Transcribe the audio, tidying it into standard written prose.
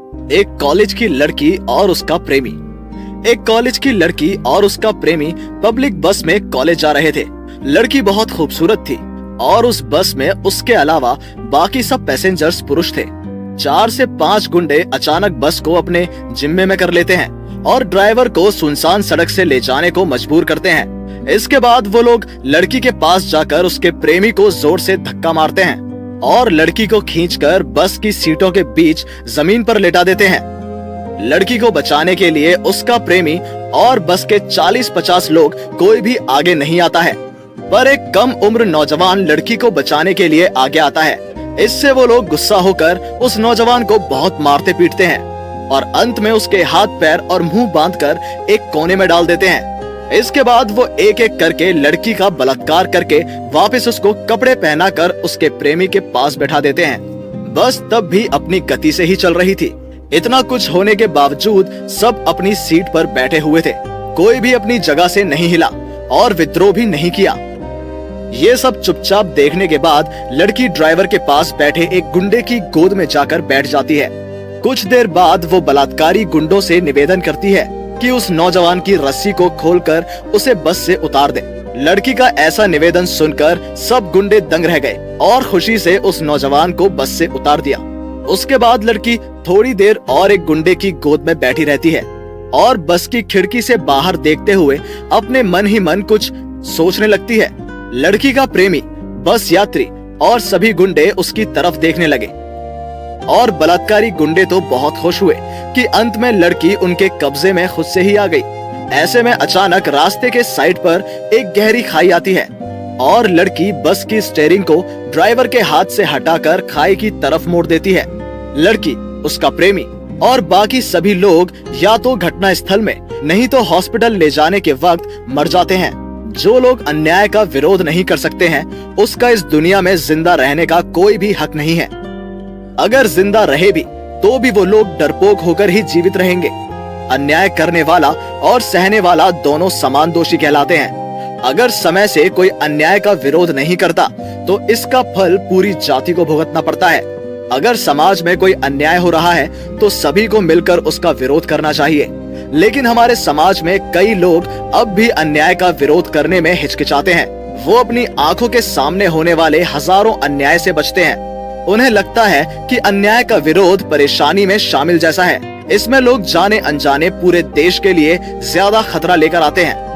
एक कॉलेज की लड़की और उसका प्रेमी। एक कॉलेज की लड़की और उसका प्रेमी पब्लिक बस में कॉलेज जा रहे थे। लड़की बहुत खूबसूरत थी और उस बस में उसके अलावा बाकी सब पैसेंजर्स पुरुष थे। 4 से 5 गुंडे अचानक बस को अपने जिम्मे में कर लेते हैं और ड्राइवर को सुनसान सड़क से ले जाने को मजबूर करते हैं। इसके बाद वो लोग लड़की के पास जाकर उसके प्रेमी को जोर से धक्का मारते हैं और लड़की को खींचकर बस की सीटों के बीच जमीन पर लेटा देते हैं। लड़की को बचाने के लिए उसका प्रेमी और बस के 40-50 लोग कोई भी आगे नहीं आता है, पर एक कम उम्र नौजवान लड़की को बचाने के लिए आगे आता है। इससे वो लोग गुस्सा होकर उस नौजवान को बहुत मारते पीटते हैं और अंत में उसके हाथ पैर और मुंह बांधकर एक कोने में डाल देते हैं। इसके बाद वो एक एक करके लड़की का बलात्कार करके वापस उसको कपड़े पहनाकर उसके प्रेमी के पास बैठा देते हैं। बस तब भी अपनी गति से ही चल रही थी। इतना कुछ होने के बावजूद सब अपनी सीट पर बैठे हुए थे। कोई भी अपनी जगह से नहीं हिला और विद्रोह भी नहीं किया। ये सब चुपचाप देखने के बाद लड़की ड्राइवर के पास बैठे एक गुंडे की गोद में जाकर बैठ जाती है। कुछ देर बाद वो बलात्कारी गुंडों से निवेदन करती है कि उस नौजवान की रस्सी को खोलकर उसे बस से उतार दे। लड़की का ऐसा निवेदन सुनकर सब गुंडे दंग रह गए और खुशी से उस नौजवान को बस से उतार दिया। उसके बाद लड़की थोड़ी देर और एक गुंडे की गोद में बैठी रहती है और बस की खिड़की से बाहर देखते हुए अपने मन ही मन कुछ सोचने लगती है। लड़की का प्रेमी, बस यात्री और सभी गुंडे उसकी तरफ देखने लगे और बलात्कारी गुंडे तो बहुत खुश हुए कि अंत में लड़की उनके कब्जे में खुद से ही आ गई। ऐसे में अचानक रास्ते के साइड पर एक गहरी खाई आती है और लड़की बस की स्टीयरिंग को ड्राइवर के हाथ से हटाकर खाई की तरफ मोड़ देती है। लड़की, उसका प्रेमी और बाकी सभी लोग या तो घटना स्थल में नहीं तो हॉस्पिटल ले जाने के वक्त मर जाते हैं। जो लोग अन्याय का विरोध नहीं कर सकते हैं, उसका इस दुनिया में जिंदा रहने का कोई भी हक नहीं है। अगर जिंदा रहे भी तो भी वो लोग डरपोक होकर ही जीवित रहेंगे। अन्याय करने वाला और सहने वाला दोनों समान दोषी कहलाते हैं। अगर समय से कोई अन्याय का विरोध नहीं करता तो इसका फल पूरी जाति को भुगतना पड़ता है। अगर समाज में कोई अन्याय हो रहा है तो सभी को मिलकर उसका विरोध करना चाहिए। लेकिन हमारे समाज में कई लोग अब भी अन्याय का विरोध करने में हिचकिचाते हैं। वो अपनी आंखों के सामने होने वाले हजारों अन्याय से बचते हैं। उन्हें लगता है कि अन्याय का विरोध परेशानी में शामिल जैसा है। इसमें लोग जाने अनजाने पूरे देश के लिए ज्यादा खतरा लेकर आते हैं।